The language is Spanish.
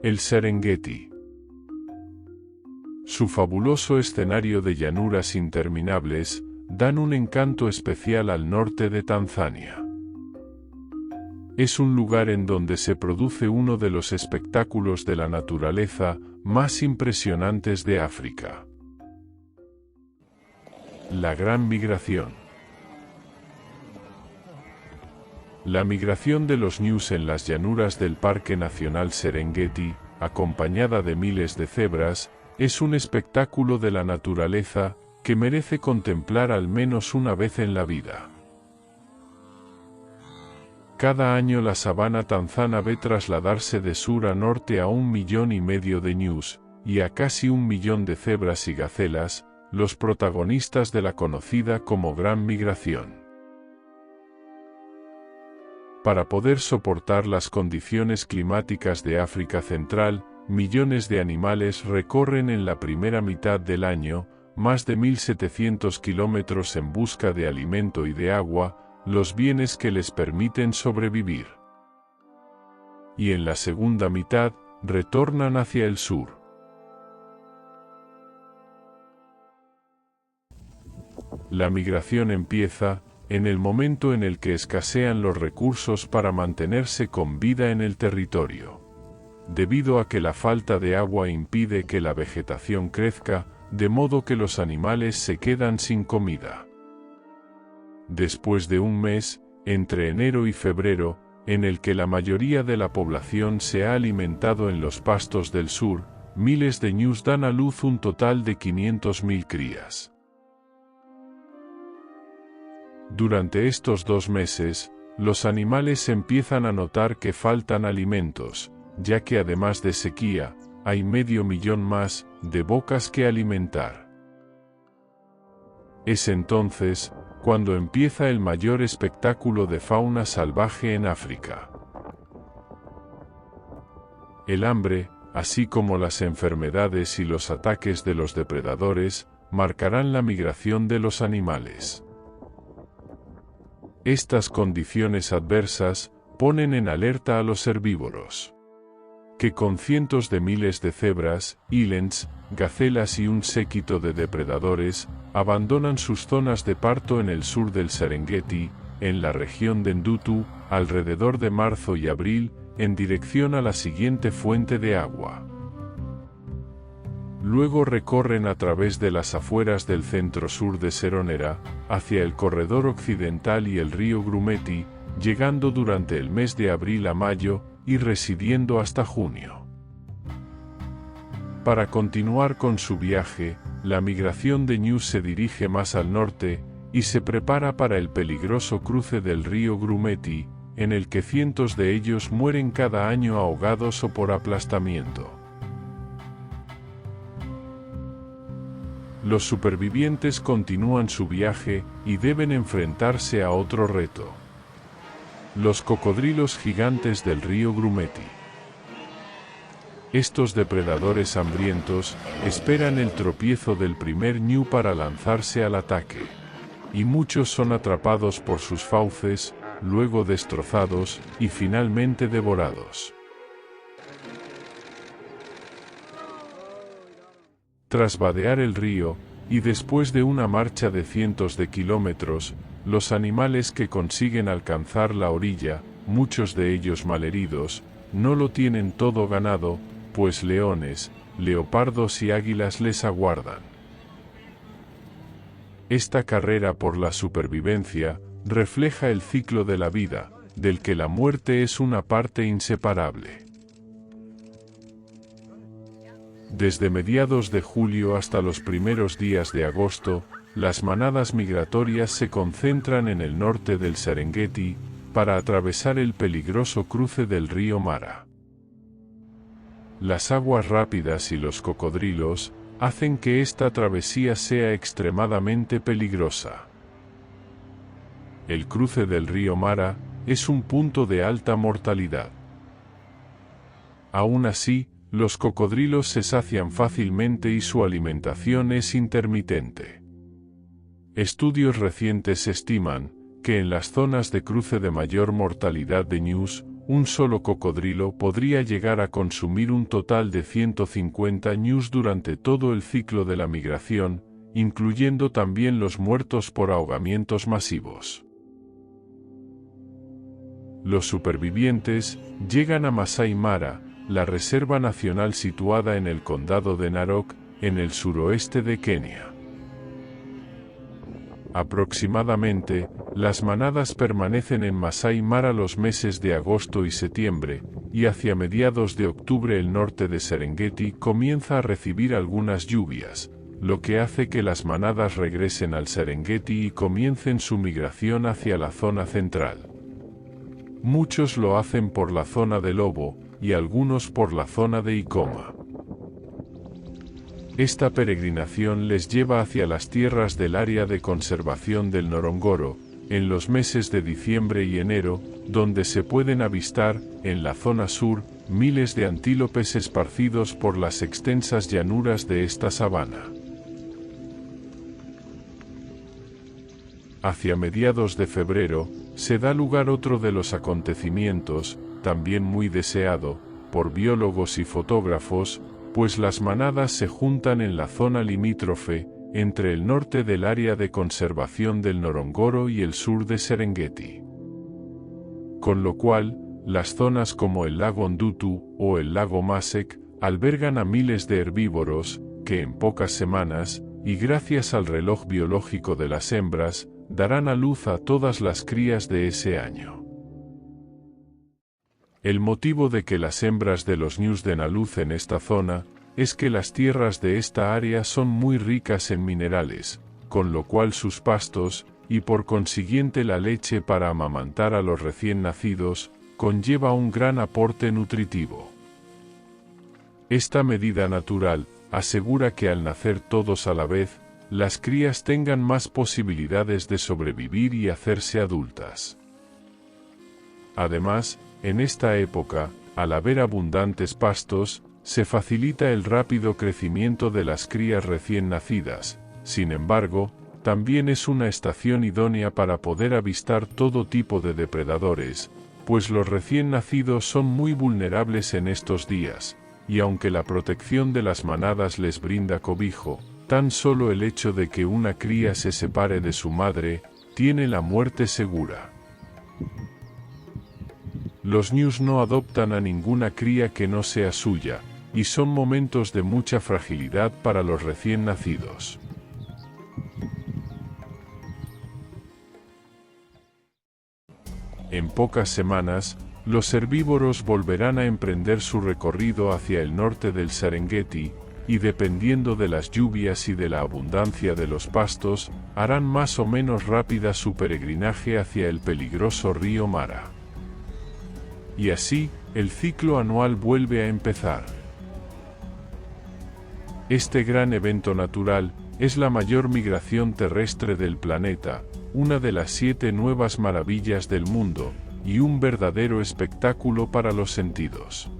El Serengeti. Su fabuloso escenario de llanuras interminables dan un encanto especial al norte de Tanzania. Es un lugar en donde se produce uno de los espectáculos de la naturaleza más impresionantes de África. La Gran Migración. La migración de los ñus en las llanuras del Parque Nacional Serengeti, acompañada de miles de cebras, es un espectáculo de la naturaleza que merece contemplar al menos una vez en la vida. Cada año la sabana tanzana ve trasladarse de sur a norte a 1,5 millones de ñus, y a casi 1 millón de cebras y gacelas, los protagonistas de la conocida como Gran Migración. Para poder soportar las condiciones climáticas de África Central, millones de animales recorren en la primera mitad del año más de 1.700 kilómetros en busca de alimento y de agua, los bienes que les permiten sobrevivir. Y en la segunda mitad, retornan hacia el sur. La migración empieza en el momento en el que escasean los recursos para mantenerse con vida en el territorio. Debido a que la falta de agua impide que la vegetación crezca, de modo que los animales se quedan sin comida. Después de un mes, entre enero y febrero, en el que la mayoría de la población se ha alimentado en los pastos del sur, miles de ñus dan a luz un total de 500.000 crías. Durante estos 2 meses, los animales empiezan a notar que faltan alimentos, ya que además de sequía, hay 500.000 más de bocas que alimentar. Es entonces cuando empieza el mayor espectáculo de fauna salvaje en África. El hambre, así como las enfermedades y los ataques de los depredadores, marcarán la migración de los animales. Estas condiciones adversas ponen en alerta a los herbívoros, que con cientos de miles de cebras, elands, gacelas y un séquito de depredadores, abandonan sus zonas de parto en el sur del Serengeti, en la región de Ndutu, alrededor de marzo y abril, en dirección a la siguiente fuente de agua. Luego recorren a través de las afueras del centro-sur de Seronera, hacia el corredor occidental y el río Grumeti, llegando durante el mes de abril a mayo, y residiendo hasta junio. Para continuar con su viaje, la migración de ñus se dirige más al norte, y se prepara para el peligroso cruce del río Grumeti, en el que cientos de ellos mueren cada año ahogados o por aplastamiento. Los supervivientes continúan su viaje y deben enfrentarse a otro reto. Los cocodrilos gigantes del río Grumeti. Estos depredadores hambrientos esperan el tropiezo del primer ñu para lanzarse al ataque, y muchos son atrapados por sus fauces, luego destrozados y finalmente devorados. Tras vadear el río, y después de una marcha de cientos de kilómetros, los animales que consiguen alcanzar la orilla, muchos de ellos malheridos, no lo tienen todo ganado, pues leones, leopardos y águilas les aguardan. Esta carrera por la supervivencia refleja el ciclo de la vida, del que la muerte es una parte inseparable. Desde mediados de julio hasta los primeros días de agosto, las manadas migratorias se concentran en el norte del Serengeti, para atravesar el peligroso cruce del río Mara. Las aguas rápidas y los cocodrilos hacen que esta travesía sea extremadamente peligrosa. El cruce del río Mara es un punto de alta mortalidad. Aún así, los cocodrilos se sacian fácilmente y su alimentación es intermitente. Estudios recientes estiman que en las zonas de cruce de mayor mortalidad de ñus, un solo cocodrilo podría llegar a consumir un total de 150 ñus durante todo el ciclo de la migración, incluyendo también los muertos por ahogamientos masivos. Los supervivientes llegan a Masai Mara, la reserva nacional situada en el condado de Narok, en el suroeste de Kenia. Aproximadamente, las manadas permanecen en Masai Mara los meses de agosto y septiembre, y hacia mediados de octubre el norte de Serengeti comienza a recibir algunas lluvias, lo que hace que las manadas regresen al Serengeti y comiencen su migración hacia la zona central. Muchos lo hacen por la zona de Lobo, y algunos por la zona de Ikoma. Esta peregrinación les lleva hacia las tierras del área de conservación del Ngorongoro, en los meses de diciembre y enero, donde se pueden avistar, en la zona sur, miles de antílopes esparcidos por las extensas llanuras de esta sabana. Hacia mediados de febrero, se da lugar otro de los acontecimientos, también muy deseado, por biólogos y fotógrafos, pues las manadas se juntan en la zona limítrofe, entre el norte del área de conservación del Ngorongoro y el sur de Serengeti. Con lo cual, las zonas como el lago Ndutu o el lago Masek albergan a miles de herbívoros, que en pocas semanas, y gracias al reloj biológico de las hembras, darán a luz a todas las crías de ese año. El motivo de que las hembras de los ñus den a luz en esta zona, es que las tierras de esta área son muy ricas en minerales, con lo cual sus pastos, y por consiguiente la leche para amamantar a los recién nacidos, conlleva un gran aporte nutritivo. Esta medida natural, asegura que al nacer todos a la vez, las crías tengan más posibilidades de sobrevivir y hacerse adultas. Además, en esta época, al haber abundantes pastos, se facilita el rápido crecimiento de las crías recién nacidas. Sin embargo, también es una estación idónea para poder avistar todo tipo de depredadores, pues los recién nacidos son muy vulnerables en estos días, y aunque la protección de las manadas les brinda cobijo, tan solo el hecho de que una cría se separe de su madre, tiene la muerte segura. Los ñus no adoptan a ninguna cría que no sea suya, y son momentos de mucha fragilidad para los recién nacidos. En pocas semanas, los herbívoros volverán a emprender su recorrido hacia el norte del Serengeti, y dependiendo de las lluvias y de la abundancia de los pastos, harán más o menos rápida su peregrinaje hacia el peligroso río Mara. Y así, el ciclo anual vuelve a empezar. Este gran evento natural, es la mayor migración terrestre del planeta, una de las 7 nuevas maravillas del mundo, y un verdadero espectáculo para los sentidos.